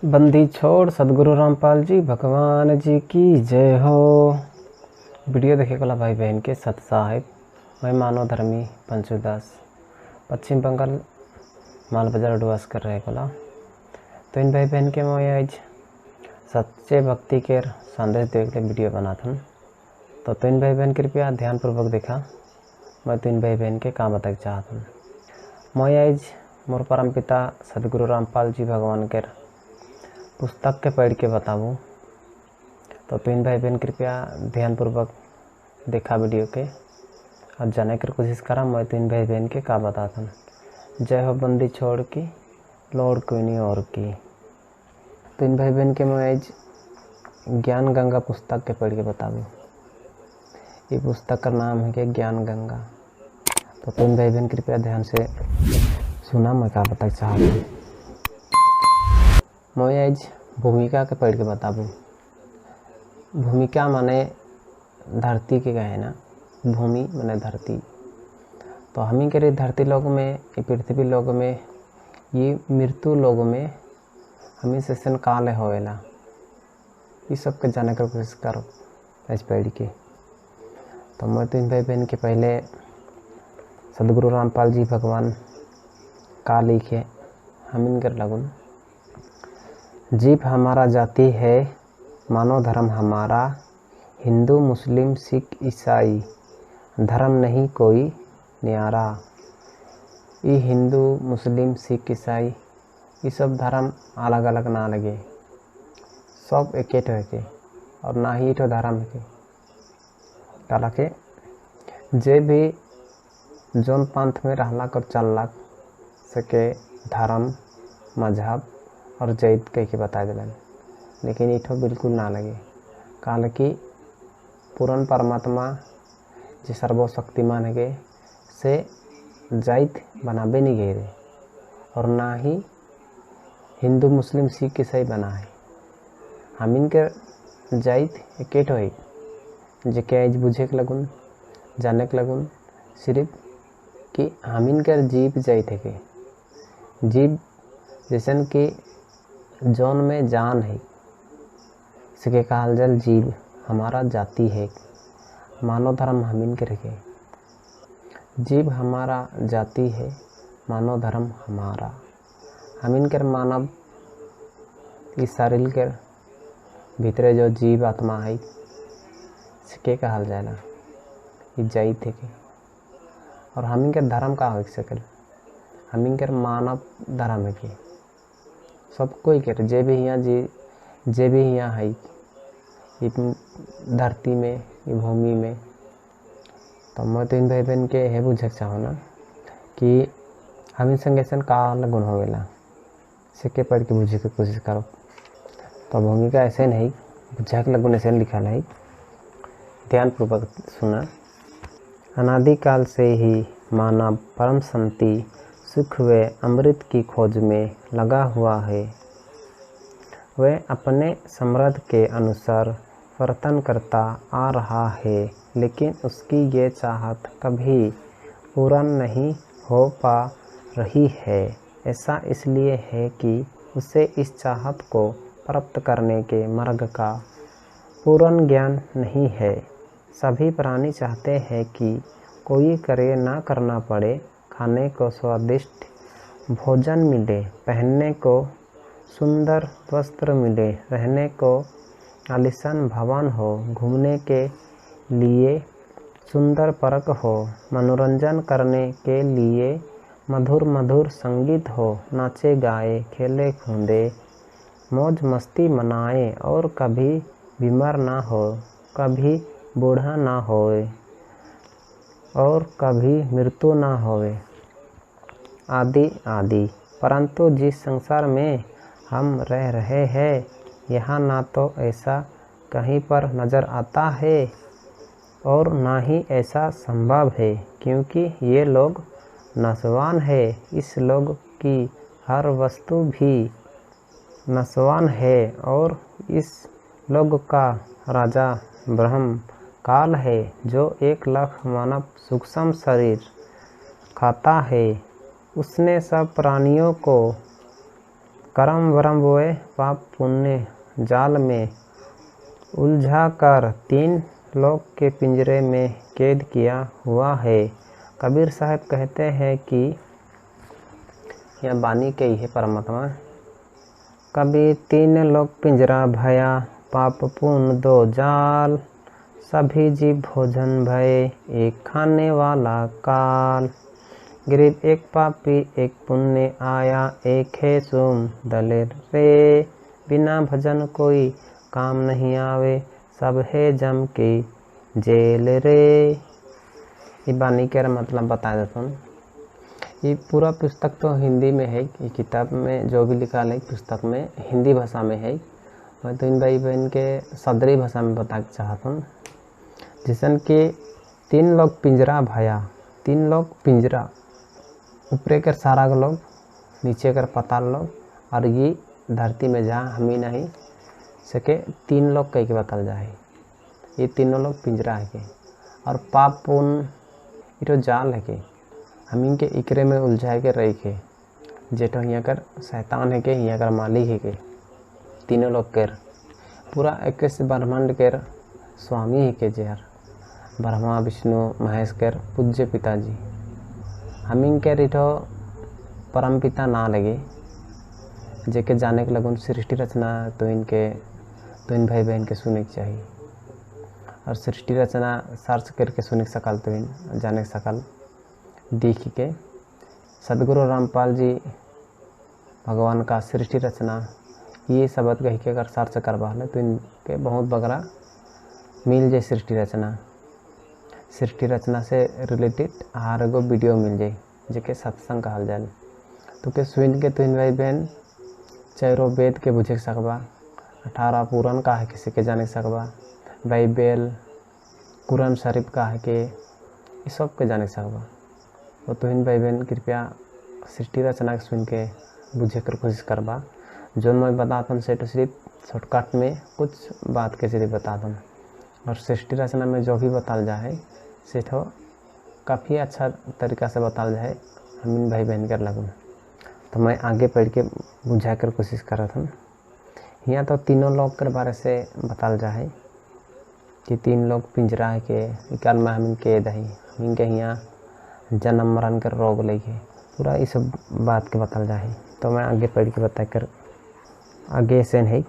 बंदी छोड़ सदगुरु रामपाल जी भगवान जी की जय हो। वीडियो देखे वाला भाई बहन के सत साहेब, मैं मानव धर्मी पंचुदास पश्चिम बंगाल माल बाजार डुआस कर रहे कोला। तो इन भाई बहन के मैं आज सच्चे भक्ति के संदेश देख ले वीडियो बनाथन। तो इन भाई बहन कृपया ध्यानपूर्वक देखा। मैं तो इन भाई बहन के का बताना चाहता। मैं आज मोर परम पिता सदगुरु रामपाल जी भगवान के पुस्तक के पढ़ के बताऊँ। तो इन भाई बहन कृपया ध्यानपूर्वक देखा वीडियो के और जाने की कोशिश करा। मैं तो इन भाई बहन के का बताता। जय हो बंदी छोड़ की लौड़ कोई नहीं और की। तो इन भाई बहन के मैं आज ज्ञान गंगा पुस्तक के पढ़ के बताऊँ। ये पुस्तक का नाम है कि ज्ञान गंगा। तो इन भाई बहन कृपया ध्यान से सुना, मैं का बताना चाहता हूँ। मैं आज भूमिका के पढ़ के बताबू। भूमिका माने धरती के कहे ना, भूमि माने धरती। तो हम के धरती लोग में, ये पृथ्वी लोग में, ये मृत्यु लोग में हमें सेशन काल होएला। ये सब के जाने का कोशिश करो आज पढ़ के। तो मैं तो इन भाई बहन के पहले सदगुरु रामपाल जी भगवान का लिखे हम इनकर लगुन। जीव हमारा जाति है, मानव धर्म हमारा, हिंदू मुस्लिम सिख ईसाई, धर्म नहीं कोई न्यारा। ये हिंदू मुस्लिम सिख ईसाई ये सब धर्म अलग अलग ना लगे, सब एक के और ना ही तो धर्म के काला के जे भी जोन पंथ में रहला कर चलला सके धर्म मजहब और जैत कह के बता दिलन। लेकिन इठो बिल्कुल ना लगे काल कि पूर्ण परमात्मा जो सर्वशक्तिमान है से जाइत बनाबे नहीं गए रे, और ना ही हिंदू मुस्लिम सिख ईसाई बना है। हम इनके जाइत एकेट है जे के आज बुझे के लगुन जाने के लगुन सिर्फ कि हम इनकर जीव जाइत है के जीव जैसन कि जौन में जान है इसके कहल जल जीव हमारा जाति है। मानव धर्म हम इनके रखे, जीव हमारा जाति है, मानव धर्म हमारा। हम इनकर मानव इस शरीर के भीतरे जो जीव आत्मा है इसके कहल जाला ये जाइत है के। और हम इनकर धर्म का हो सकल, हम इनकर मानव धर्म है के सब कोई कर जे भी यहाँ है ये धरती में, ये भूमि में। तो मैं तो इन भाई बहन के है बुझक चाहो ना कि हम संग ऐसा का गुण होवेला सिक्के पढ़ के बुझे की कोशिश करो। तो भूमिका ऐसे नहीं बुझक लगुन ऐसे लिखा है, ध्यानपूर्वक सुना। अनादिकाल से ही मानव परम शांति सुख व अमृत की खोज में लगा हुआ है। वह अपने समर्थ के अनुसार वर्तन करता आ रहा है, लेकिन उसकी ये चाहत कभी पूर्ण नहीं हो पा रही है। ऐसा इसलिए है कि उसे इस चाहत को प्राप्त करने के मार्ग का पूर्ण ज्ञान नहीं है। सभी प्राणी चाहते हैं कि कोई करे ना करना पड़े, खाने को स्वादिष्ट भोजन मिले, पहनने को सुंदर वस्त्र मिले, रहने को आलीशान भवन हो, घूमने के लिए सुंदर पार्क हो, मनोरंजन करने के लिए मधुर मधुर संगीत हो, नाचे गाए खेले कूदे मौज मस्ती मनाए और कभी बीमार ना हो, कभी बूढ़ा ना होए और कभी मृत्यु ना होए आदि आदि। परंतु जिस संसार में हम रह रहे हैं यहाँ ना तो ऐसा कहीं पर नज़र आता है और ना ही ऐसा संभव है, क्योंकि ये लोग नस्वान है। इस लोग की हर वस्तु भी नस्वान है और इस लोग का राजा ब्रह्म काल है जो 1 लाख मानव सूक्ष्म शरीर खाता है। उसने सब प्राणियों को कर्म वर्म वे पाप पुण्य जाल में उलझा कर 3 लोक के पिंजरे में कैद किया हुआ है। कबीर साहब कहते हैं कि यह बानी के ही है परमात्मा। कभी 3 लोक पिंजरा भया, पाप पुण्य 2 जाल, सभी जीव भोजन भये, एक खाने वाला काल। गरीब एक पापी एक पुण्य आया, एक है सोम दलेर रे, बिना भजन कोई काम नहीं आवे, सब है जम के जेल रे। ये बानी के मतलब बता देता हूँ। ये पूरा पुस्तक तो हिंदी में है। ये किताब में जो भी लिखा है पुस्तक में हिंदी भाषा में है। मैं तो इन भाई बहन के सदरी भाषा में बता चाहता हूँ। जिसन कि 3 लोग पिंजरा भया, 3 लोग पिंजरा, ऊपरे कर सारा लोग, नीचे कर पाताल लोग, और ये धरती में जहाँ हम ही नहीं सके 3 लोग कह के बताल जाए। ये तीनों लोग पिंजरा है के, और पाप पुण्य ये तो जाल है के, हम इनके इकरे में उलझाए के रही के, जेठो यहाँ कर शैतान है के, यहाँ कर मालिक है के, तीनों लोग कर पूरा 21 ब्रह्मांड के स्वामी है के, जेहर ब्रह्मा विष्णु महेश कर पूज्य पिताजी। हम इनके रिठो परम पिता ना लगे, जेके जाने के लगन सृष्टि रचना तो इन भाई बहन के सुने के चाहिए, और सृष्टि रचना सर्च करके सुने सकल तो इन जाने सकल देख के। सदगुरु रामपाल जी भगवान का सृष्टि रचना ये शब्द कह के अगर सर्च करवा ले तो इनके बहुत बगरा मिल जाए। सृष्टि रचना से रिलेटेड हर एगो वीडियो मिल जाए, जेके सत्संग कहल जाए। तो के सुन के तो इन भाई बहन चारों वेद के बुझे सकबा, 18 पुराण का है किसी के जाने सकबा, बाइबल कुरान शरीफ का है के, ये सब के जाने सकबा। तो इन भाई बहन कृपया सृष्टि रचना के सुन के बुझे कर कोशिश करबा। जो मैं बताता हूँ से तो सिर्फ शॉर्टकट में कुछ बात के सिर्फ बताता हूँ, और सृष्टि रचना में जो भी बताल जाए से तो काफ़ी अच्छा तरीका से बताल जाए हम इन भाई बहन कर लगूँ। तो मैं आगे पढ़ के बुझा कर कोशिश कर रहा था। यहाँ तो तीनों लोग के बारे से बताल जाए कि 3 लोग पिंजरा है के, कल में हम इनके दही इनके यहाँ जन्म मरण कर रोग लेके पूरा ये सब बात के बताल जाए। तो मैं आगे पढ़ के बता कर आगे से नहीं।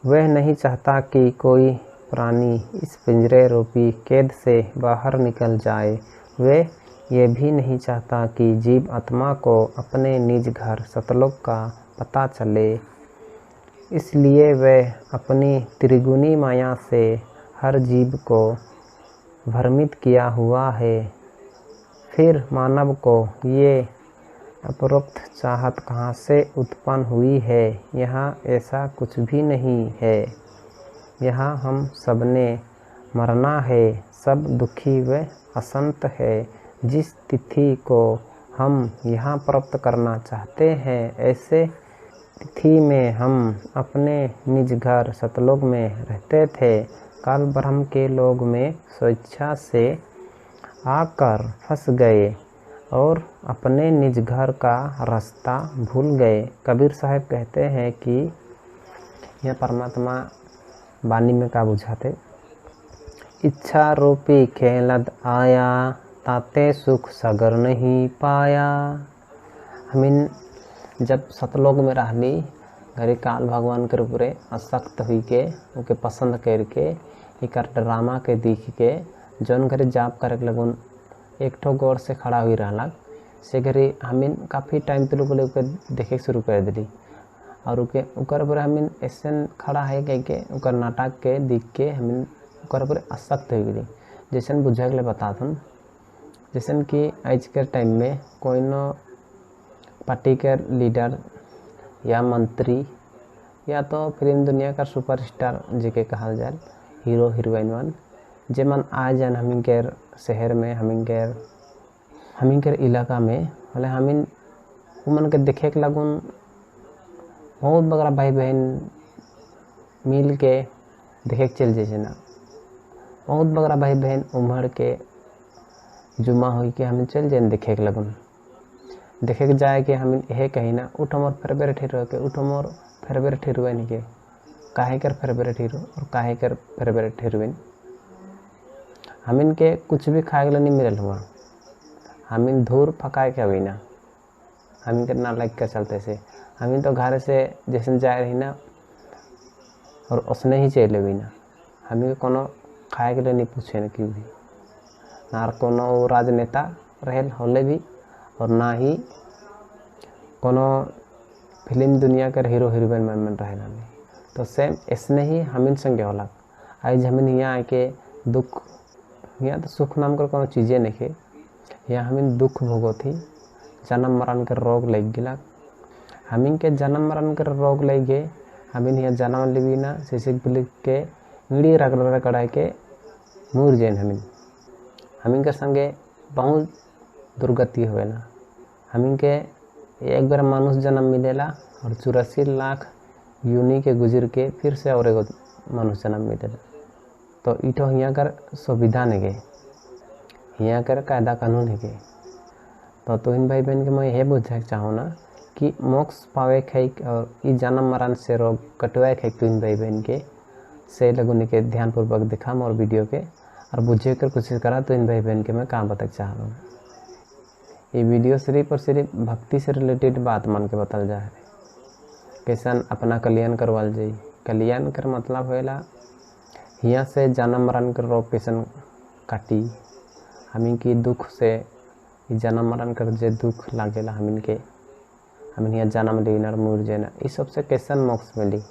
वह नहीं चाहता कि कोई प्राणी इस पिंजरे रूपी कैद से बाहर निकल जाए। वह ये भी नहीं चाहता कि जीव आत्मा को अपने निज घर सतलोक का पता चले। इसलिए वह अपनी त्रिगुणी माया से हर जीव को भ्रमित किया हुआ है। फिर मानव को ये उपरोक्त चाहत कहाँ से उत्पन्न हुई है? यहाँ ऐसा कुछ भी नहीं है। यहाँ हम सबने मरना है, सब दुखी व असंत है। जिस तिथि को हम यहाँ प्राप्त करना चाहते हैं, ऐसे तिथि में हम अपने निज घर सतलोक में रहते थे। काल ब्रह्म के लोक में स्वेच्छा से आकर फंस गए और अपने निज घर का रास्ता भूल गए। कबीर साहब कहते हैं कि यह परमात्मा वाणी में का बुझाते, इच्छा रूपी खेलद आया, ताते सुख सगर नहीं पाया। हमिन जब सतलोक में रहली घरे काल भगवान के ऊपरे आसक्त हुई के उनके पसंद करके एक ड्रामा के देख के जौन घरे जाप करे लगन एक ठो गौर से खड़ा हुई रहला से घरे हमिन काफ़ी टाइम तक लोग देखे शुरू कर दिली, और उकर पर हमिन ऐसे खड़ा है कह के उकर नाटक के देख के हमिन उकर पर आसक्त हो गई। जैसन बुझे के लिए बताता हूँ, जैसन कि आज के टाइम में कोई न पार्टी के लीडर या मंत्री या तो फिल्म दुनिया का सुपरस्टार जिके कहल जाए हीरो हीरोइन वन जे मन आ जान हमिन के शहर में हमिन के इलाका में भले हमिन उमन के देखे के लगन बहुत बगरा भाई बहन मिल के देखे के चल जाए ना। बहुत बगरा भाई बहन उमड़ के जुमा हो के हमें चल जाए देखे के लगन। देखे के जाए कि हम यह कही ना उठ मोर फेवरेट हीरो के उठ मोर फेवरेट हीरोइन के काहे कर फेवरेट हीरो और काहे कर फेवरेट हीरोइन। हमिन के कुछ भी खाए के नहीं मिलल हुआ, हमिन धूर फकाए के अभी ना हमिन के ना लग के चलते से हमिन तो घर से जैसे जाए रही ना और उसने ही चले भी ना हमिन के कोनो खाए के लिए नहीं पूछे न क्यों भी ना कोनो राजनेता रहल होले भी और ना ही कोनो फिल्म दुनिया के हीरो हीरोइन में रहे ना। तो सेम इसने ही हमिन संगे होला। आज हमिन यहाँ आके दुख यहाँ तो सुख नाम कर कोनो चीज़ें नहीं है, यहाँ हमिन दुख भोगो थी जन्म मरण के रोग लग गया। हमिन के जन्म मरण के रोग लग गए हमिन यहाँ जन्म लेवी ना शीशिक बिलिक के ईड़ी रगड़ कड़ाई के मुर जैन हमिन के संगे बहुत दुर्गति होएला। हमिन के एक बार मानुष जन्म मिलेला और 84 लाख यूनि के गुजर के फिर से और एगो मानुष जन्म मिलेला। तो इठो यहाँ कर संविधान है यहाँ कर कायदा कानून है। तो तुहिन भाई बहन के मैं यह बुझा चाहूँ ना कि मोक्ष पावे खाई और ई जन्म मरण से रोग कटवाए खाई तुहिन भाई बहन के से लगुन के ध्यानपूर्वक दिखा मोर वीडियो के और बुझे कर कोशिश करा तुहिन भाई बहन के मैं काम बता चाह रहा हूँ। ये वीडियो सिर्फ और सिर्फ भक्ति से रिलेटेड बात मान के बतल जा है कैसन अपना कल्याण करवाल जाई। कल्याण कर मतलब होएला यहाँ से जन्म मरण कर रोग कैसन काटी हमिन की दुख से जन्म मरण कर जे दुख लागेला हमिन के हमिन यहाँ जन्म लेना और मुर जाना इस सबसे कैसन मोक्ष मिली।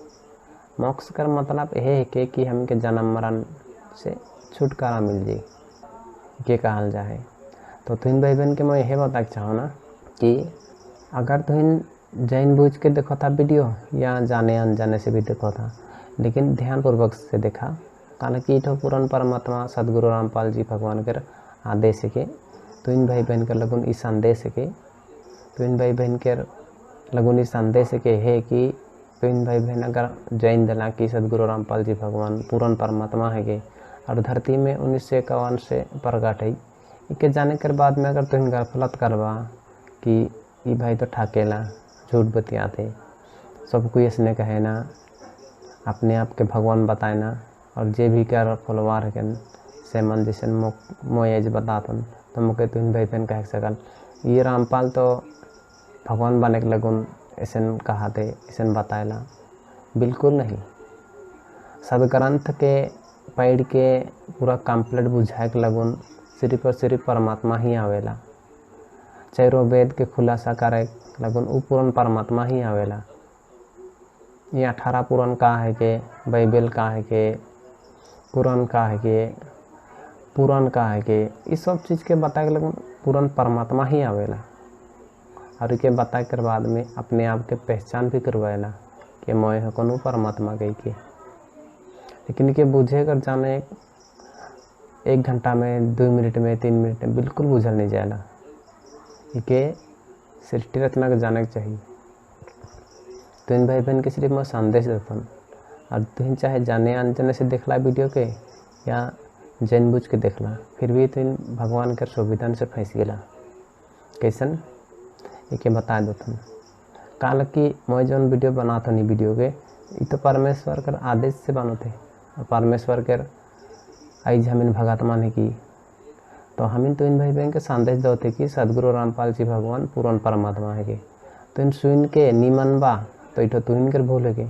मोक्ष कर मतलब यह है कि हम के जन्म मरण से छुटकारा मिल जाए के कहल जाए। तो तुहिन भाई बहन के मैं यह बताना चाहूँ ना कि अगर तुहिन जैन बूझ के देखो था वीडियो या जाने अनजाने से भी देखो था लेकिन ध्यानपूर्वक से देखा कारण कि इठो पूरन परमात्मा सदगुरु रामपाल जी भगवान के आदेश के तुहिन भाई बहन के लगुन इस संदेश के तुहिन भाई बहन के लगुन इस संदेश के है कि तुहिन भाई बहन अगर जैन दिला कि सदगुरु रामपाल जी भगवान पूरन परमात्मा है के और धरती में 1951 से प्रकट है इके जाने के बाद में अगर तुहिन गलत करवा कि ई भाई तो ठाकेला झूठ बतियाते सब कोई इसने कहे ना अपने आप के भगवान बताए ना और जे भी कर फलवार के से मन जैसे मोएज बतातन तो मुके तुहिन भाई बहन कह सकल ये रामपाल तो भगवान बने के लगुन ऐसे कहाते ऐसे बताएला। बिल्कुल नहीं, सदग्रंथ के पढ़ के पूरा कंप्लीट बुझाए के लगुन सिर्फ और सिर्फ परमात्मा ही आवेला। चारों वेद के खुलासा करे लगुन उ पूरन परमात्मा ही आवेला। ये 18 पुराण का है के बाइबल का है के कुरान का है के पुराण का है के इस सब चीज़ के बताए के लगुन पूरन परमात्मा ही आवेला। और इके बताए कर बाद में अपने आप के पहचान भी करवाएला कि मैं है कौन परमात्मा गई के। लेकिन इके बुझे कर जाने 1 घंटा में 2 मिनट में 3 मिनट में बिल्कुल बुझल नहीं जाएला। इके सृष्टि रचना के जाने के चाहिए। तुहिन भाई बहन के सिर्फ मैं संदेश देता हूँ और तुहिन चाहे जाने अनजाने से देखला वीडियो के या जानबूझ के देखला फिर भी तुहिन भगवान के संविधान से फंस गया कैसन इके बता देता हूँ। काल कि मैं जो वीडियो बनाता नहीं वीडियो के ये तो परमेश्वर कर आदेश से बनते और परमेश्वर के आज हमिन भगत माने की तो हमिन तुहिन भाई बहन के संदेश देते कि सदगुरु रामपाल जी भगवान पूरन परमात्मा है के तुहिन सुन के निमन बा तो इठो तुहिन कर भूल के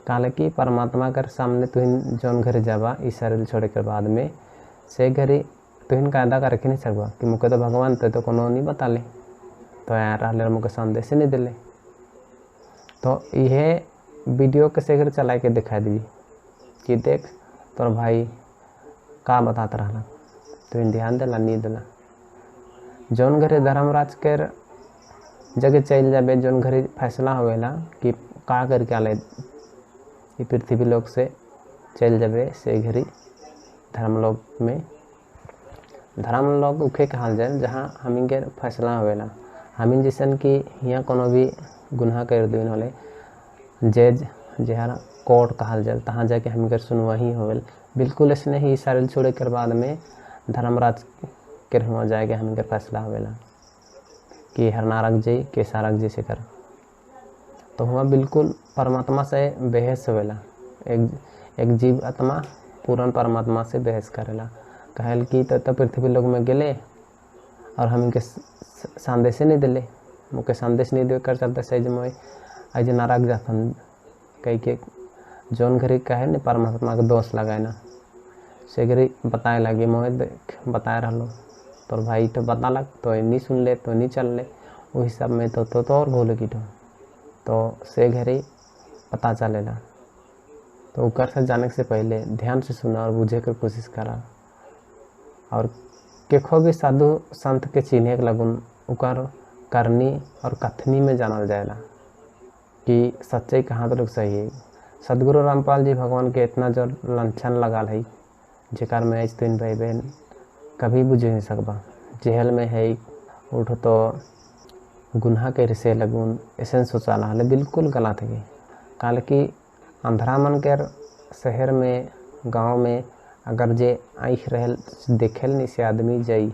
काले कि परमात्मा कर सामने तुहिन जौन घर जाबा इस शरीर छोड़े के बाद में से घरी तुहिन कायदा कर रखे नहीं सकबा कि मुके तो भगवान तो कोनो नहीं बता ले तो यार रहले मुके संदेश नहीं दिले। तो यह वीडियो के से घर चला के दिखा दी कि देख तोर भाई का बताता रहला तुहिन ध्यान दिला नहीं दिला। जौन घरे धर्मराज कर जगह चल जाबे जौन घरे फैसला होवेला कि का करके आले ये पृथ्वी लोक से चल जाबे से घरी धर्मलोक में धर्मलोक उखे कहल जाए जहाँ हमिन के फैसला होवेला। हमिन जैसन कि यहाँ कोनो भी गुनाह कर दिन होले जज जहाँ कोर्ट कहल जाए तहाँ जाके हमिन के सुनवाई होवेल। बिल्कुल इसने ही शरीर छोड़े के बाद में धर्मराज के हुआ जाएगा हमिन के फैसला होवेला। कि हर नारक जी के सारक जी से कर। तो हुआ बिल्कुल परमात्मा से बहस होवेला। एक जीव आत्मा पूर्ण परमात्मा से बहस करेला। कहल कि तो पृथ्वी लोक में गेले और हम इनके संदेश नहीं दिले, मुके संदेश नहीं दे कर चलते सही मैं आज नाराज जातन कही के जौन घरी कहे न परमात्मा के दोष लगाए ना से घरी बताए लगे मोहे बताए रहो तोर भाई तो बता लग तो नहीं सुन ले तो नहीं चल ले वो हिसाब में तो और बोले की तो से घरी पता चलेला। तो उकर से जाने से पहले ध्यान से सुना और बुझे कर कोशिश करा और केखो भी साधु संत के चिन्हे के लगुन उकर करनी और कथनी में जानल जाएला कि सच्चाई कहाँ तक सही है। सदगुरु रामपाल जी भगवान के इतना जो लंछन लगाल है जेकर में आज तीन भाई बहन कभी बुझ नहीं सकबा। जेहल में है उठ तो गुनाह के रिसे लगुन ऐसे सोचाला हले बिल्कुल गलत है। काल की अंधरा मन के शहर में गांव में अगर जे आँख रहल देखेल नहीं से आदमी जाई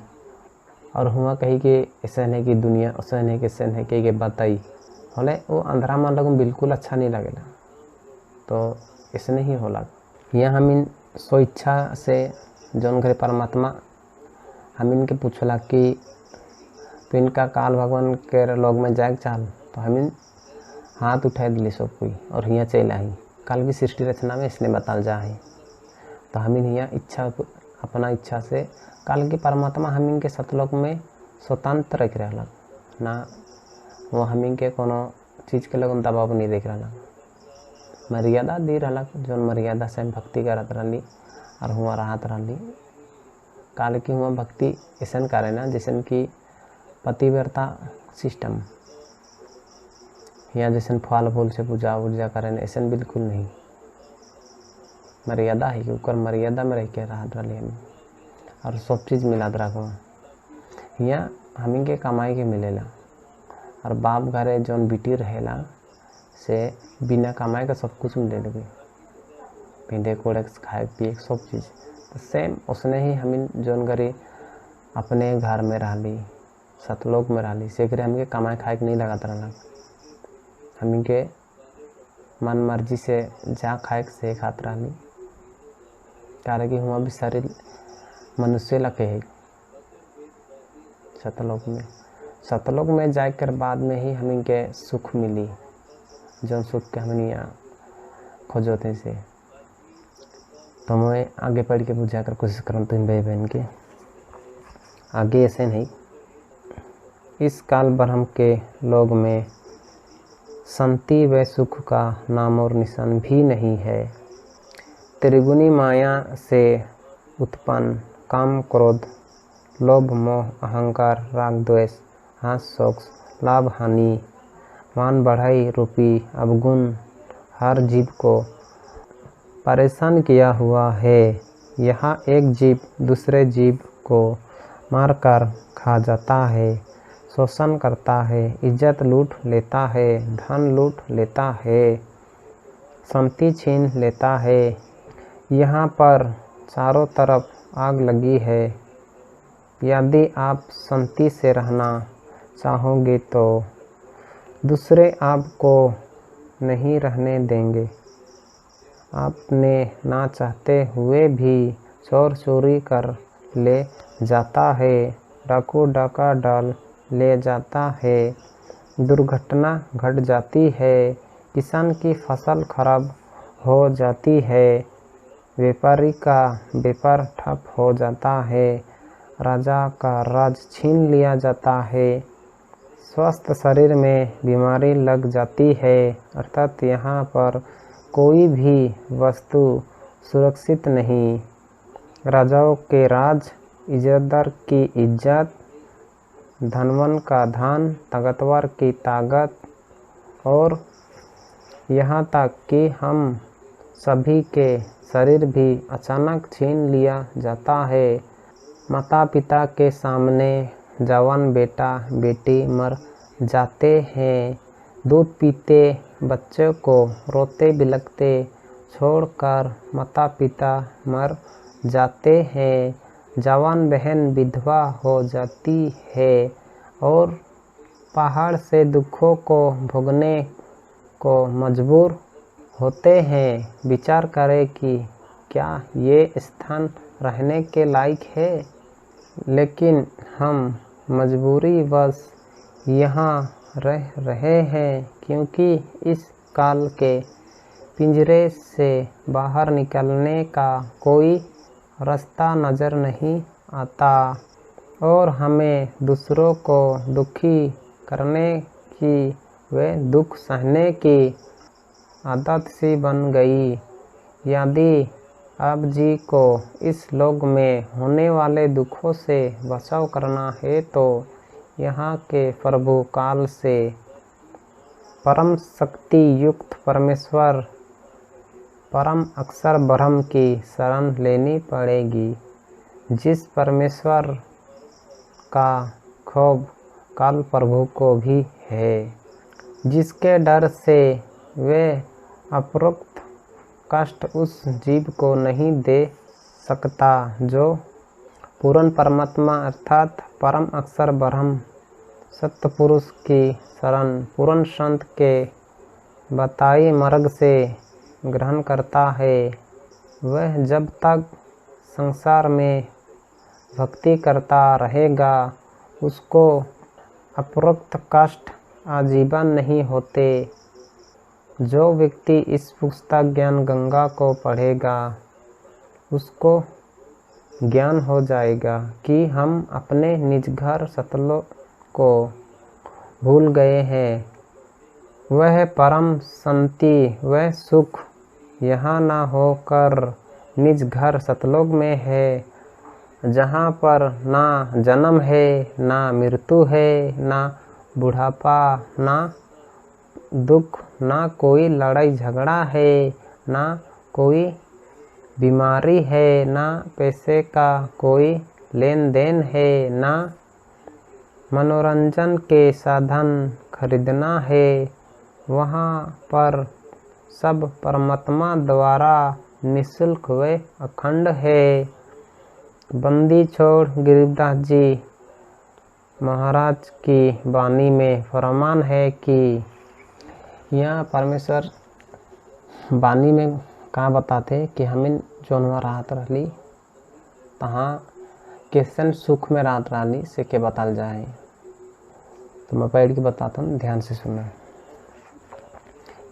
और हुआ कही कि ऐसा नहीं कि दुनिया ऐसा नहीं कि ऐसा नहीं कि बताई होले वो अंधरा मन लगन बिल्कुल अच्छा नहीं लगेला। तो ऐसे नहीं होला यहाँ हम इन सो इच्छा से जौन घरे परमात्मा हम इनके पूछला कि तो इनका काल भगवान के लोग में जाए चाल तो हम इन हाथ उठाए दिले सब कोई और यहाँ चल आई। काल की सृष्टि रचना में इसने बताल जा है तो हम यहाँ इच्छा अपना इच्छा से काल के परमात्मा हम इनके सतलोक में स्वतंत्र रख रहा ना वो हम इनके कोनो चीज़ के लगन दबाव नहीं देख रहा मर्यादा दे रहा जो मर्यादा से भक्ति करत रही और हुआ राहत रही। काल की हुआ भक्ति ऐसा करे ना जैसे कि पतिव्रता सिस्टम या जैसे फल फूल से पूजा वूजा करें ऐसा बिल्कुल नहीं। मर्यादा है कि ऊपर मर्यादा में रह के राहत रही हम और सब चीज़ मिलाद रखो यहाँ हम के कमाई के मिलेला और बाप घरे जौन बेटी रहेला से बिना कमाई का सब कुछ मिले लगे पीने कोड़े खाए पिए सब चीज़। तो सेम उसने ही हम जौन घरे अपने घर में रही सतलोक में रही से घरे हमके कमाई खाए के नहीं लगाता रहना हम के मन मर्जी से जा खाए से खात रही कारण कि हुआ भी शरीर मनुष्य लगे है सतलोक में जाकर बाद में ही हम इनके सुख मिली जो सुख के हम यहाँ खोजोते से। तो मैं आगे पढ़ के बुझा कर कोशिश करूँ तुम भाई बहन के आगे ऐसे नहीं। इस काल ब्रह्म के लोग में शांति व सुख का नाम और निशान भी नहीं है। त्रिगुणी माया से उत्पन्न काम क्रोध लोभ मोह अहंकार राग द्वेष हास शोक लाभ हानि मान बढ़ाई रूपी अवगुण हर जीव को परेशान किया हुआ है। यहाँ एक जीव दूसरे जीव को मारकर खा जाता है, शोषण करता है, इज्जत लूट लेता है, धन लूट लेता है, संपत्ति छीन लेता है। यहाँ पर चारों तरफ आग लगी है। यदि आप शांति से रहना चाहोगे तो दूसरे आपको नहीं रहने देंगे। आपने ना चाहते हुए भी चोर चोरी कर ले जाता है, डाकू डाका डाल ले जाता है, दुर्घटना घट जाती है, किसान की फसल खराब हो जाती है, व्यापारी का व्यापार ठप हो जाता है, राजा का राज छीन लिया जाता है, स्वस्थ शरीर में बीमारी लग जाती है। अर्थात यहाँ पर कोई भी वस्तु सुरक्षित नहीं। राजाओं के राज, इज्जतदार की इज्जत, धनवान का धन, ताकतवर की ताकत और यहाँ तक कि हम सभी के शरीर भी अचानक छीन लिया जाता है। माता पिता के सामने जवान बेटा बेटी मर जाते हैं। दूध पीते बच्चों को रोते बिलखते छोड़कर माता पिता मर जाते हैं। जवान बहन विधवा हो जाती है और पहाड़ से दुखों को भोगने को मजबूर होते हैं। विचार करें कि क्या ये स्थान रहने के लायक है, लेकिन हम मजबूरीवश यहाँ रह रहे हैं क्योंकि इस काल के पिंजरे से बाहर निकलने का कोई रास्ता नज़र नहीं आता और हमें दूसरों को दुखी करने की व दुख सहने की आदत सी बन गई। यदि आप जी को इस लोक में होने वाले दुखों से बचाव करना है तो यहाँ के प्रभु काल से परम शक्ति युक्त परमेश्वर परम अक्षर ब्रह्म की शरण लेनी पड़ेगी, जिस परमेश्वर का खौफ काल प्रभु को भी है, जिसके डर से वे उपरोक्त कष्ट उस जीव को नहीं दे सकता जो पूर्ण परमात्मा अर्थात परम अक्षर ब्रह्म सत्य पुरुष की शरण पूर्ण संत के बताए मार्ग से ग्रहण करता है। वह जब तक संसार में भक्ति करता रहेगा उसको उपरोक्त कष्ट आजीवन नहीं होते। जो व्यक्ति इस पुस्तक ज्ञान गंगा को पढ़ेगा उसको ज्ञान हो जाएगा कि हम अपने निज घर सतलोक को भूल गए हैं। वह परम शांति वह सुख यहाँ न होकर निज घर सतलोक में है, जहाँ पर ना जन्म है, ना मृत्यु है, ना बुढ़ापा, ना दुख, ना कोई लड़ाई झगड़ा है, ना कोई बीमारी है, ना पैसे का कोई लेन देन है, ना मनोरंजन के साधन खरीदना है। वहाँ पर सब परमात्मा द्वारा निःशुल्क व अखंड है। बंदी छोड़ गरीबदास जी महाराज की वाणी में फरमान है कि यहाँ परमेश्वर वाणी में कहाँ बताते कि हमें जोनवा राहत रहली तहाँ कैसन सुख में राहत रहली से के बताल जाए। तो मैं पढ़ के बताता हूँ, ध्यान से सुनना।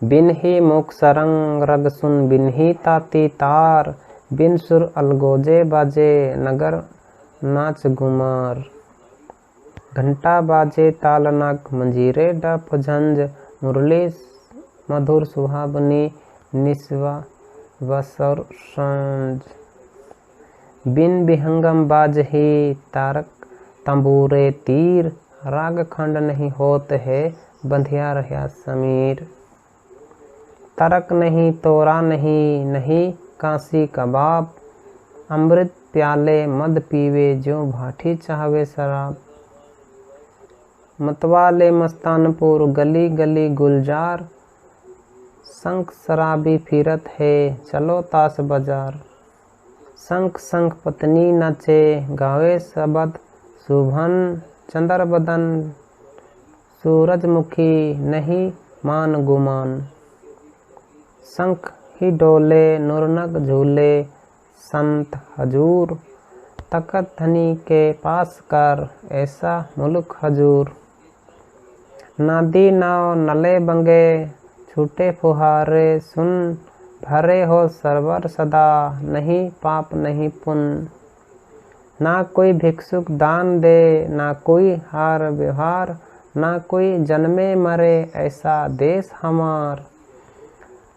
बिन ही मुख सरंग रग सुन बिन ही ताती तार, बिन सुर अलगोजे बाजे नगर नाच घुमार। घंटा बाजे ताल नग मंजीरे डप झंझ, मुरली मधुर सुहावनी निस्वा वसर सांझ। बिन विहंगम बाज ही तारक तंबूरे तीर, राग खंड नहीं होत है बंधिया रहा समीर। तरक नहीं तोरा नहीं नहीं कांसी कबाब, अमृत प्याले मद पीवे जो भाठी चाहवे शराब। मतवाले मस्तानपुर गली गली गुलजार, शंख शराबी फिरत है चलो ताश बाजार। शंख शंख पत्नी नचे गावे शबद शुभन, चंद्र बदन सूरजमुखी नहीं मान गुमान। शंख ही डोले नूरनग झूले संत हजूर, तकत धनी के पास कर ऐसा मुल्क हजूर। नदी नाव नले बंगे छूटे फुहारे, सुन भरे हो सरवर सदा नहीं पाप नहीं पुण्य। ना कोई भिक्षुक दान दे ना कोई हार व्यवहार, ना कोई जन्मे मरे ऐसा देश हमार।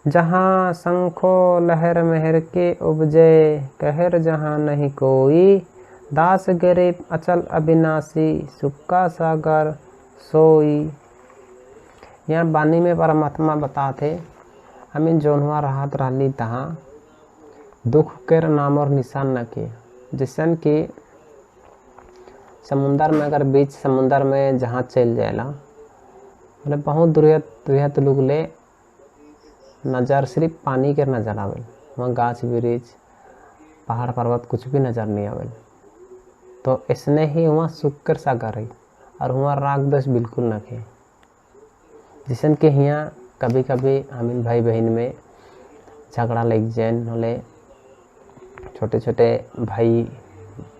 जहाँ शंखो लहर महर के उपजे, कहर जहाँ नहीं कोई। दास गरीब अचल अविनाशी, सुक्का सागर सोई। यहाँ बानी में परमात्मा बताते हमें जोनवा राहत रहली तहाँ दुख के नाम और निशान न के। जैसन कि समुंदर में अगर बीच समुंदर में जहाँ चल जाएला मतलब बहुत दुरियत लोग ले नज़र सिर्फ पानी के नज़र आवेल, वहाँ गाछ वृक्ष पहाड़ पर्वत कुछ भी नज़र नहीं आवेल। तो इसने ही वहाँ सुक्कर सागर है और हुआ राग द्वेष बिल्कुल न खे। जिसन के हियाँ कभी कभी हमिन भाई बहन में झगड़ा लग जैन होले, छोटे छोटे भाई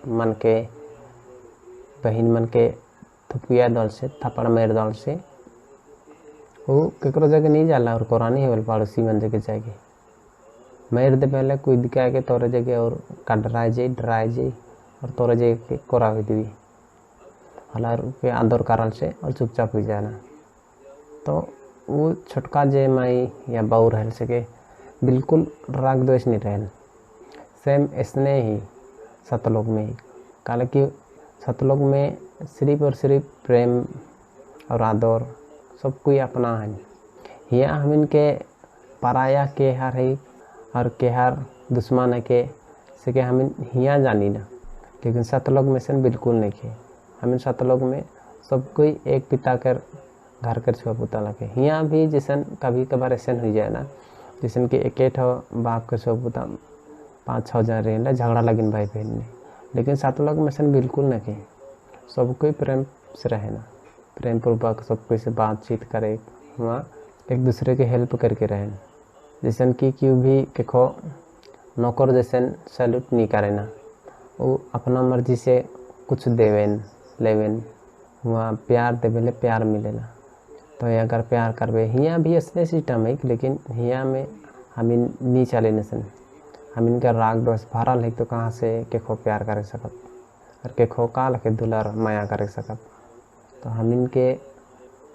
मन के बहन मन के थुपिया दल से थप्पड़ मार दल से वो केकरो जगह नहीं जाला और कोरानी है पड़ोसी मन जगह जाके मार दे पहले कोई दिखा के तोरे जगह और का डराए जाए और तोरे जगह के कोरावे देवी हला के आदर कारण से और चुपचाप हो जाना। तो वो छोटका जे माई या बहू रह सके बिल्कुल राग द्वेष नहीं रहन। सेम इसने ही सतलोक में ही काले कि सतलोक में सिर्फ और सिर्फ प्रेम और आदर सब कोई अपना है। यहाँ हम इनके पराया के हार है और के हार दुश्मन है के से के हम यहाँ जानी ना, लेकिन सतलोक में से बिल्कुल नहीं के। हम सतलोक में सब कोई एक पिता कर घर कर छुआ पुता लगे। यहाँ भी जैसन कभी कभार ऐसा हो जाए ना, जैसन कि एक बाप के छुआ पुता 5-6 जन रहे झगड़ा लगिन भाई बहन में, लेकिन सतलोक में से बिल्कुल नहीं के। सब कोई प्रेम से रहे ना, प्रेम पूर्वक सब कोई से बातचीत करे, वहाँ एक दूसरे के हेल्प करके रहें। जैसन कि क्यों भी देखो नौकर जैसे सैल्यूट नहीं करे ना, वो अपना मर्जी से कुछ देवेन लेवेन, वहाँ प्यार देवेले प्यार मिलेला। तो ये अगर प्यार करवे हियाँ भी ऐसे सिस्टम है, लेकिन हियाँ में हम नहीं चले नसन। हम इनका राग द्वेष भरल है तो कहाँ से केखो प्यार कर सकत और केखो काल के दुलार माया कर सकत। तो हम इनके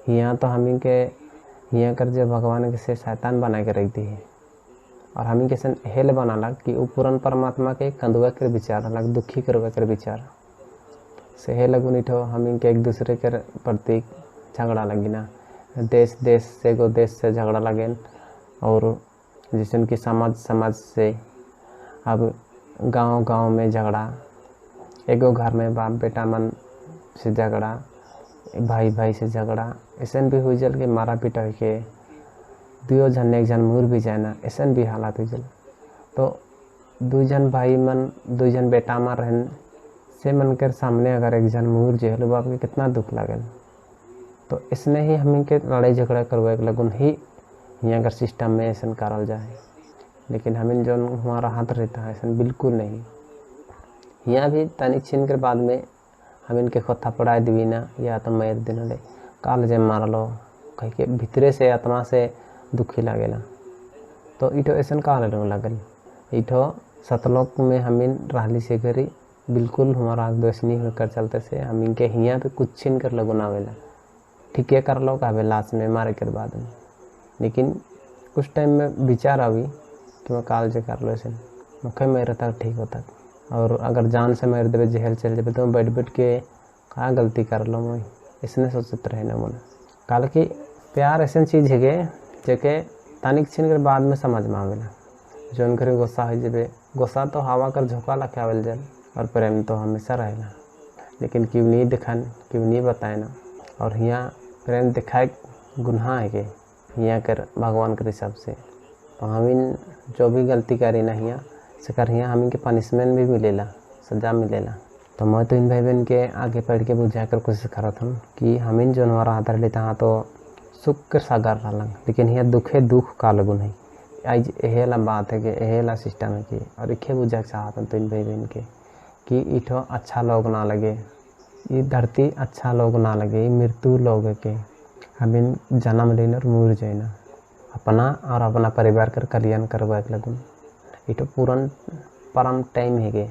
हियाँ तो हम इनके हियाँ कर जो भगवान के से शैतान बना के रख दी है और हम इनके सन हेल बना लग कि वो पूर्ण परमात्मा के कंदुआ कर विचार अलग दुखी करवा कर विचार से हे लगुन इठो हम इनके एक दूसरे के प्रति झगड़ा लगी ना। देश देश से गो देश से झगड़ा लगे और जिसन की समाज से अब गांव में झगड़ा, एगो घर में बाप बेटा मन से झगड़ा, भाई से झगड़ा, ऐसा भी हो जल के मारा पीटा के 2 जन एक जन मुर भी जाए ना, ऐसा भी हालात हो जल। तो 2 जन भाई मन 2 जन बेटा मार रहन से मन कर सामने अगर एक जन मुर जे हलो बाप के कितना दुख लागल। तो इसने ही हम इनके लड़ाई झगड़ा करवाए के लगुन ही यहाँ अगर सिस्टम में ऐसा करल जाए, लेकिन हमें जो हमारा हाथ रहता है ऐसा बिल्कुल नहीं। यहाँ भी तनिक छीन कर बाद में हम इनके खुद थपड़ाए दिवी ना या तो मार दिन ले काल जे मार लो कह के भीतरे से आत्मा से दुखी लागेला। तो इठो ऐसा का लगल इठो सतलोक में हमिन रहली से करी बिल्कुल हमारा राग द्वेष नहीं होकर चलते से हम इनके हियाँ पे कुछ छीन कर लगुनावेला ठीक है कर लो कहवे लाश में मारे के बाद में, लेकिन कुछ टाइम में विचार आवी कि मैं काल जे कर लो ऐसे मुखे में रहता ठीक होता। और अगर जान से मार देवे जेल चल जाए तो बैठ के कहाँ गलती कर लो मैं इसने सोचते रहे ना मन। काल की प्यार ऐसा चीज़ है जेके तनिक छीन कर बाद में समझ में आवेला। जो करे गुस्सा हो जाए, गुस्सा तो हवा कर झोंका लखावल जाए और प्रेम तो हमेशा रहेला, लेकिन क्यों नहीं दिखान क्यों नहीं बताए ना। और यहाँ प्रेम दिखाए गुनाह है के यहाँ कर भगवान के हिसाब से। तो हम जो भी गलती करी ना यहाँ से कर यहाँ हम इनके पनिशमेंट भी मिलेला, सजा मिलेला। तो मैं तो इन भाई बहन के आगे पढ़ के बुझा कर कोशिश करत हूँ कि हम इन जो हमारा हाथ लेता हाँ तो सुख के सागर रहा, लेकिन यहाँ दुखे दुख का लगुन है। आज यहेला बात है कि यहेला सिस्टम है कि और इखे बुझा चाहता हूँ तो इन भाई बहन के कि इठो अच्छा लोग ना लगे, ये धरती अच्छा लोग ना लगे, ये मृत्यु लोग के हम इन जन्म लेना और मुर जाना अपना और अपना परिवार कर कल्याण करवा के लगुन। इठो पूरन परम टाइम है के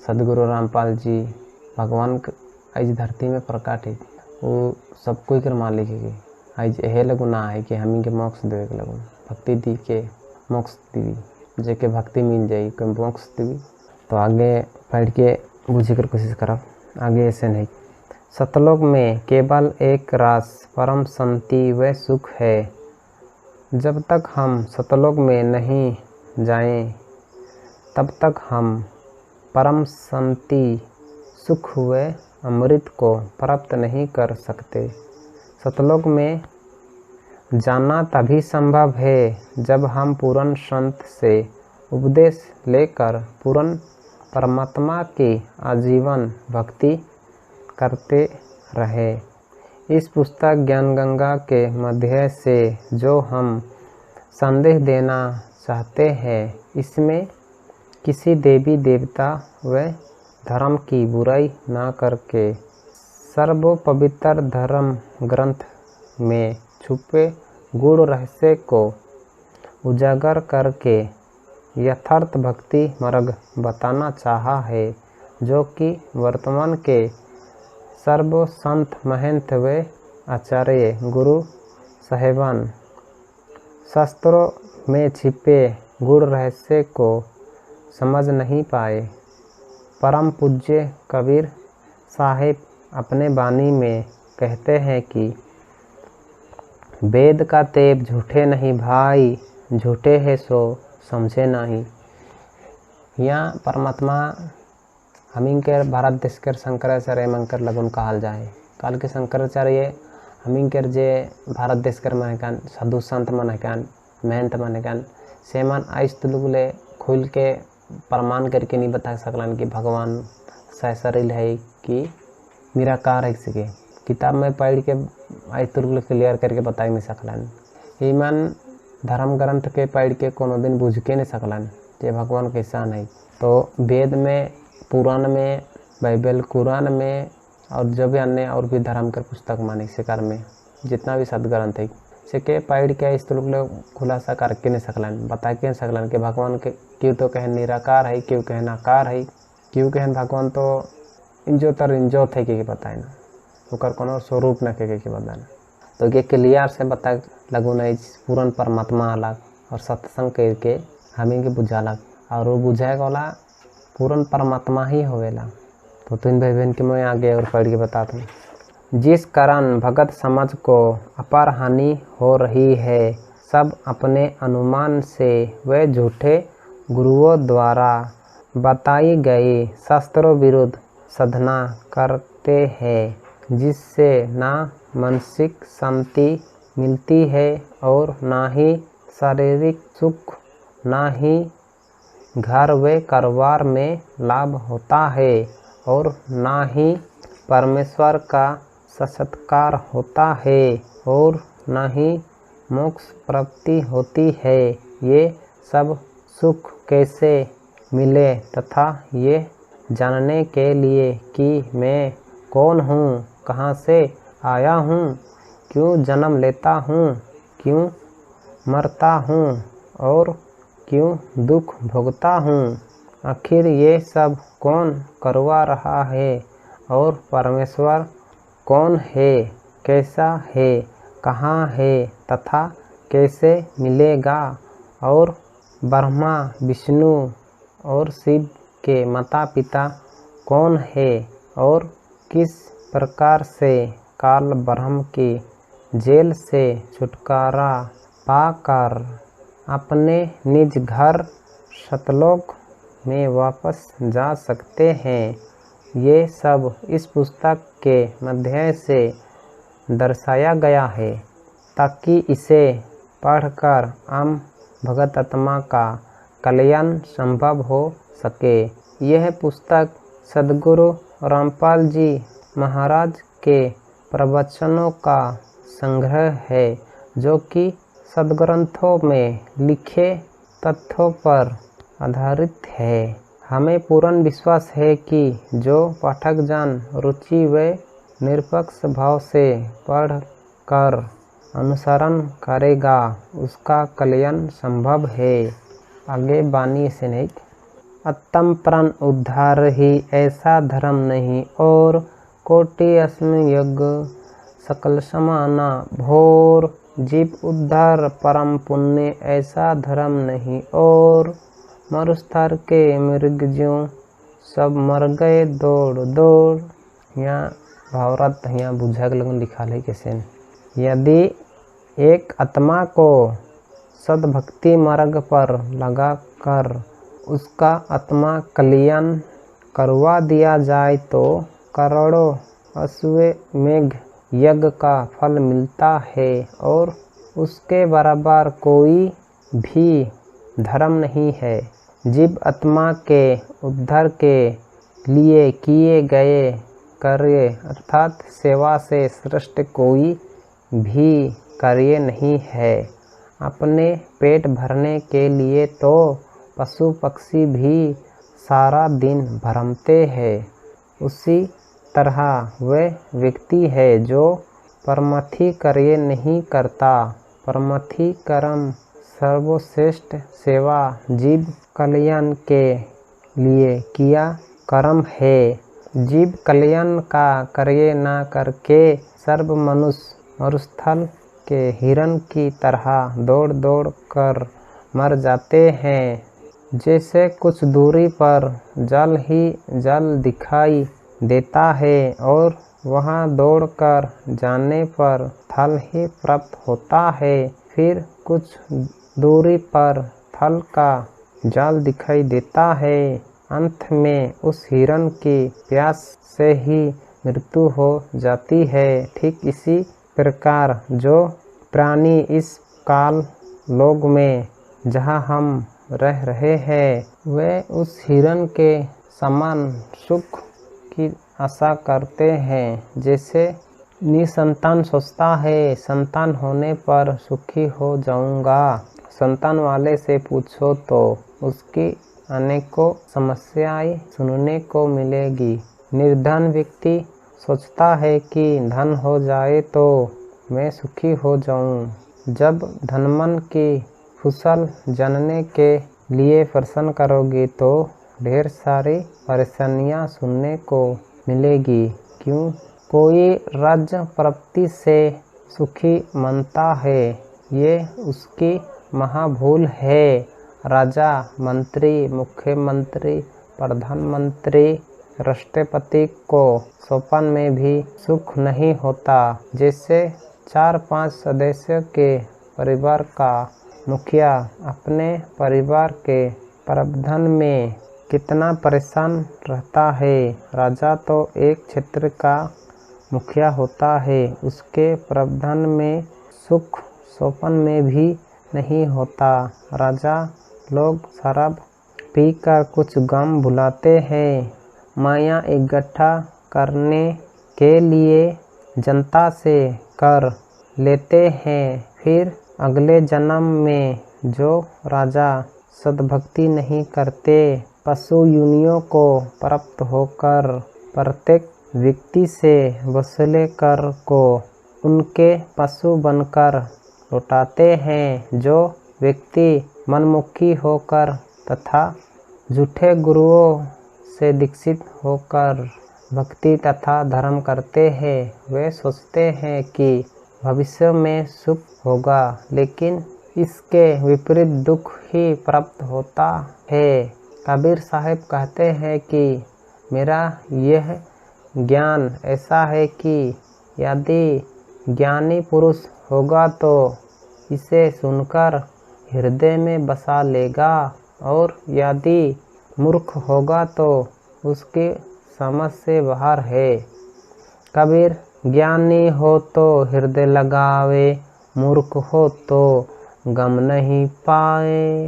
सदगुरु रामपाल जी भगवान आज धरती में प्रकट है, वो सब कोई कर मालिक है। आज यह लगुना है कि हम इनके मोक्ष देवे के लगुन भक्ति दी के मोक्ष देवी जेके भक्ति मिल जाए कोई मोक्ष देवी। तो आगे पढ़ के बुझे कर कोशिश करब। आगे ऐसे नहीं सतलोक में केवल एक रास परम शांति व सुख है। जब तक हम सतलोक में नहीं जाएं तब तक हम परम शांति सुख व अमृत को प्राप्त नहीं कर सकते। सतलोक में जाना तभी संभव है जब हम पूर्ण संत से उपदेश लेकर पूर्ण परमात्मा की आजीवन भक्ति करते रहे। इस पुस्तक ज्ञान गंगा के मध्य से जो हम संदेश देना चाहते हैं, इसमें किसी देवी देवता व धर्म की बुराई न करके सर्वपवित्र धर्म ग्रंथ में छुपे गूढ़ रहस्य को उजागर करके यथार्थ भक्ति मार्ग बताना चाहा है, जो कि वर्तमान के सर्व संत महंत व आचार्य गुरु साहेबान शास्त्रों में छिपे गूढ़ रहस्य को समझ नहीं पाए। परम पूज्य कबीर साहिब अपने वाणी में कहते हैं कि वेद का तेब झूठे नहीं भाई, झूठे है सो समझे नहीं। यहाँ परमात्मा हमिंग के भारत देश के शंकराचार्य मंकर लगन कहल जाए। काल के शंकराचार्य हमिंग के जे भारत देश के मनकान साधु संत मनकान महंत मनकान सेमान आइस तुलुगले खुल के प्रमाण करके नहीं बता सकलन कि भगवान सैसरिल है कि निराकार है। सके किताब में पढ़ के आइस तुलुगले क्लियर करके बता नहीं सकलन। ईमान धर्म ग्रंथ के पढ़ के कोनो दिन बुझ के नहीं सकलन जे भगवान कैसा नहीं। तो वेद में, पुराण में, बाइबल, कुरान में और जो भी अन्य और भी धर्म के पुस्तक माने शिकार में जितना भी सदग्रंथ है से के पढ़ के इस लोग खुलासा करके नहीं सकलन, बता के नहीं सकलन कि भगवान के क्यों तो कहन निराकार है, क्यों कहन आकार है, क्यों कहन भगवान तो इंजो तर इंजो थे के बताए ना ओकर कोनो स्वरूप न के बताना। तो ये क्लियर से बता लगू नहीं पूरन परमात्मा अलग और सत्संग करके हमें के बुझाला और वो बुझाएगा वाला पूरन परमात्मा ही होवेला। तो तीन भाई बहन के मैं आगे और पढ़ के बताता हूँ। जिस कारण भगत समाज को अपार हानि हो रही है, सब अपने अनुमान से वे झूठे गुरुओं द्वारा बताई गई शास्त्रों विरुद्ध साधना करते हैं, जिससे ना मानसिक शांति मिलती है और ना ही शारीरिक सुख, ना ही घर व कारोबार में लाभ होता है और ना ही परमेश्वर का साक्षात्कार होता है और ना ही मोक्ष प्राप्ति होती है। ये सब सुख कैसे मिले तथा ये जानने के लिए कि मैं कौन हूँ, कहाँ से आया हूँ, क्यों जन्म लेता हूँ, क्यों मरता हूँ और क्यों दुख भोगता हूँ, आखिर ये सब कौन करवा रहा है और परमेश्वर कौन है, कैसा है, कहाँ है तथा कैसे मिलेगा, और ब्रह्मा विष्णु और शिव के माता पिता कौन है और किस प्रकार से काल ब्रह्म की जेल से छुटकारा पाकर अपने निज घर सतलोक में वापस जा सकते हैं। ये सब इस पुस्तक के माध्यम से दर्शाया गया है ताकि इसे पढ़कर आम भगत आत्मा का कल्याण संभव हो सके। यह पुस्तक सद्गुरु रामपाल जी महाराज के प्रवचनों का संग्रह है, जो कि सदग्रंथों में लिखे तथ्यों पर आधारित है। हमें पूर्ण विश्वास है कि जो पाठक जन रुचि व निरपेक्ष भाव से पढ़कर अनुसरण करेगा, उसका कल्याण संभव है। आगे बानी से नहीं, आत्म प्राण उद्धार ही ऐसा धर्म नहीं और कोटि अस्म यज्ञ सकल समाना भोर, जीव उद्धार परम पुण्य ऐसा धर्म नहीं और मरुस्थर के मृगज्यों सब मर गए दौड़ दौड़। यहाँ भावरत यहाँ बुझक लगन लिखा है कैसे, यदि एक आत्मा को सद्भक्ति मार्ग पर लगाकर उसका आत्मा कल्याण करवा दिया जाए तो करोड़ों अश्वमेघ यज्ञ का फल मिलता है और उसके बराबर कोई भी धर्म नहीं है। जीव आत्मा के उद्धार के लिए किए गए कार्य अर्थात सेवा से श्रेष्ठ कोई भी कार्य नहीं है। अपने पेट भरने के लिए तो पशु पक्षी भी सारा दिन भ्रमते हैं, उसी तरह वह व्यक्ति है जो परमार्थी कार्य नहीं करता। परमार्थी कर्म सर्वश्रेष्ठ सेवा जीव कल्याण के लिए किया कर्म है। जीव कल्याण का कार्य न करके सर्व मनुष्य मरुस्थल के हिरण की तरह दौड़ दौड़ कर मर जाते हैं। जैसे कुछ दूरी पर जल ही जल दिखाई देता है और वहां दौड़कर जाने पर थल ही प्राप्त होता है, फिर कुछ दूरी पर थल का जाल दिखाई देता है। अंत में उस हिरण की प्यास से ही मृत्यु हो जाती है। ठीक इसी प्रकार जो प्राणी इस काल लोक में जहाँ हम रह रहे हैं, वे उस हिरण के समान सुख की आशा करते हैं। जैसे निसंतान सोचता है, संतान होने पर सुखी हो जाऊंगा। संतान वाले से पूछो तो उसकी अनेकों समस्याएं सुनने को मिलेगी। निर्धन व्यक्ति सोचता है कि धन हो जाए तो मैं सुखी हो जाऊं। जब धनमन की कुशल जानने के लिए प्रश्न करोगे तो ढेर सारी परेशानियां सुनने को मिलेगी। क्यों कोई राज्य प्राप्ति से सुखी मानता है, ये उसकी महाभूल है। राजा, मंत्री, मुख्यमंत्री, प्रधानमंत्री, राष्ट्रपति को स्वप्न में भी सुख नहीं होता। जैसे 4-5 सदस्यों के परिवार का मुखिया अपने परिवार के प्रबंधन में कितना परेशान रहता है। राजा तो एक क्षेत्र का मुखिया होता है, उसके प्रबंधन में सुख स्वप्न में भी नहीं होता। राजा लोग शराब पीकर कुछ गम भुलाते हैं, माया इकट्ठा करने के लिए जनता से कर लेते हैं, फिर अगले जन्म में जो राजा सद्भक्ति नहीं करते, पशु योनियों को प्राप्त होकर प्रत्येक व्यक्ति से वसूले कर को उनके पशु बनकर लौटाते हैं। जो व्यक्ति मनमुखी होकर तथा झूठे गुरुओं से दीक्षित होकर भक्ति तथा धर्म करते हैं, वे सोचते हैं कि भविष्य में सुख होगा, लेकिन इसके विपरीत दुख ही प्राप्त होता है। कबीर साहब कहते हैं कि मेरा यह ज्ञान ऐसा है कि यदि ज्ञानी पुरुष होगा तो इसे सुनकर हृदय में बसा लेगा, और यदि मूर्ख होगा तो उसकी समझ से बाहर है। कबीर ज्ञानी हो तो हृदय लगावे, मूर्ख हो तो गम नहीं पाए।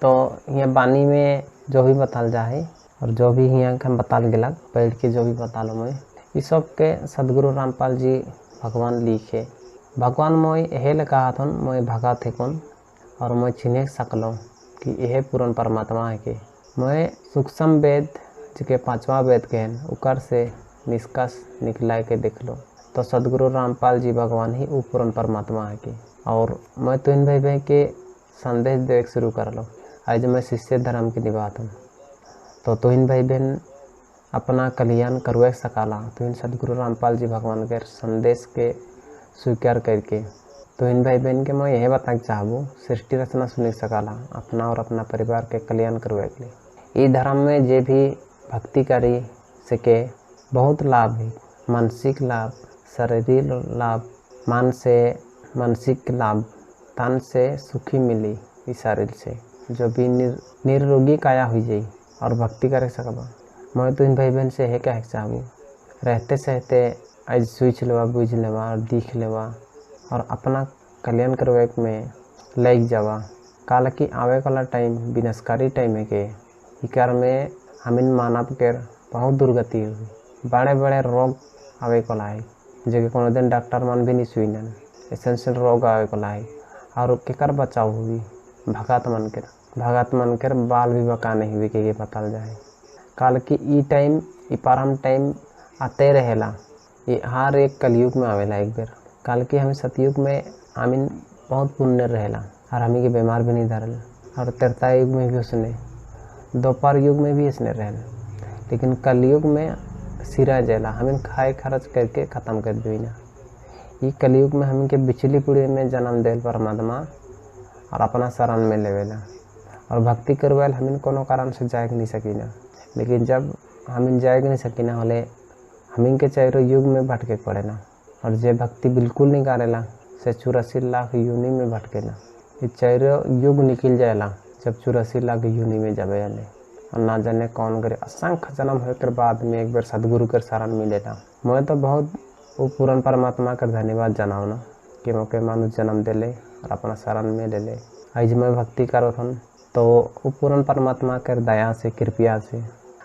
तो ये बानी में जो भी बताल जाए और जो भी यहाँ हम बताल गेलक पढ़ के जो भी बतालो मैं ये सब के सदगुरु रामपाल जी भगवान लिखे। भगवान मोय यह कहा था मोय भगा थे कौन और मैं चिन्ह सकलो कि यह पूर्ण परमात्मा है। कि मैं सूक्ष्म वेद जिके 5वां वेद कहन उकर से निष्कर्ष निकला के देख लो तो सदगुरु रामपाल जी भगवान ही वो पूर्ण परमात्मा है। कि और मैं तो इन भाई बहन के संदेश दे शुरू कर लो। आज मैं शिष्य धर्म की निभाता हूँ तो इन भाई बहन अपना कल्याण करवे सकाला। तो इन सदगुरु रामपाल जी भगवान के संदेश के स्वीकार करके तो इन भाई बहन के मैं यह बताना चाहूँ सृष्टि रचना सुन सकाला अपना और अपना परिवार के कल्याण करवे के लिए। ये धर्म में जे भी भक्ति करी सके बहुत लाभ है। मानसिक लाभ, शारीरिक लाभ, मन से मानसिक लाभ, तन से सुखी मिली इस शरीर से जो भी निरोगी काया हुई जाई और भक्ति करे सकबा। मैं तो इन भाई बहन से यह कह चाहूँ रहते सहते आज सोच लेवा, बुझ लेवा और देख लेवा और अपना कल्याण करवे में लग जावा। काल की आवे वाला टाइम विनाशकारी टाइम है के इकार में हमिन मानव के बहुत दुर्गति हुई। बड़े बड़े रोग आवे को लाई, जो कोनो दिन डॉक्टर मन भी नहीं सुनन, ऐसे रोग आवे को लाई। और केकर बचाव हुई, भगत मन के बाल भी बका नहीं हुई के पतल जाए। काल की ई टाइम ई परम टाइम आते रहेला, ये हर एक कलयुग में आवेला एक बेर। काल की हमें सतयुग में आमीन बहुत पुण्य रहेला और हमें के बीमार भी नहीं धरल, और त्रेता युग में भी उसने, दोपहर युग में भी इसने रहल, लेकिन कलयुग में सिरा जला हमें खाए खर्च करके ख़त्म कर दी ना। ये कलयुग में हमें के बिचली पीढ़ी में जन्म देल परमात्मा और अपना शरण में लेवेला, और भक्ति करवाल हमें कोनो कारण से जाए नहीं सकी ना। लेकिन जब हमें जाए नहीं सकी ना होले हमें के चारों युग में भटके पड़े ना, और जे भक्ति बिल्कुल नहीं करेला से 84 लाख यूनि में भटके ना। ये चारों युग निकल जाएला जब 84 लाख यूनि में जावे जाने, और ना जाने कौन करे असंख्य जन्म होने के बाद में एक बार सदगुरु के शरण मिलेला। मैं तो बहुत वो पूरन परमात्मा का धन्यवाद जनाओ ना कि मोके मानुष जन्म दिले और अपना शरण में ले ले। आज मैं भक्ति करो थन तो वो पूरन परमात्मा कर दया से कृपया से।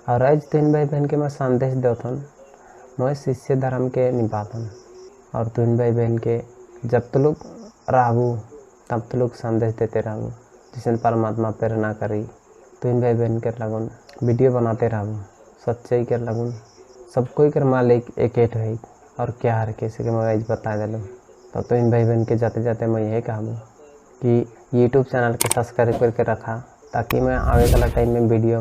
और आज 3 भाई बहन के मैं संदेश देथन, मैं शिष्य धर्म के निभाथन, और 3 भाई बहन के जब तो लोग रहू तब तो लोग संदेश देते रहूँ, जिसने परमात्मा प्रेरणा करी। 3 भाई बहन के लगन वीडियो बनाते रहूँ, सच्चाई के लगन सब कोई कर मालिक एक है, और क्या हर किसी के मैं आज बता दिलूँ। तो 3 भाई बहन के जाते जाते मैं यही कहूँ कि यूट्यूब चैनल के सब्सक्राइब करके रखा, ताकि मैं आगे वाला टाइम में वीडियो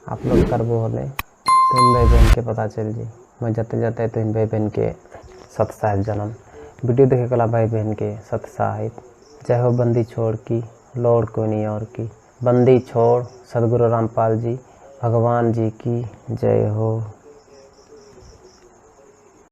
अपलोड करबो होले 3 भाई बहन के पता चल जाए। मैं जाते जाते 3 भाई बहन के सत साहिब जन्म वीडियो देखे कला भाई बहन के सत साहिब। जय हो बंदी छोड़ की लौड़ को नहीं और की, बंदी छोड़ सदगुरु रामपाल जी भगवान जी की जय हो।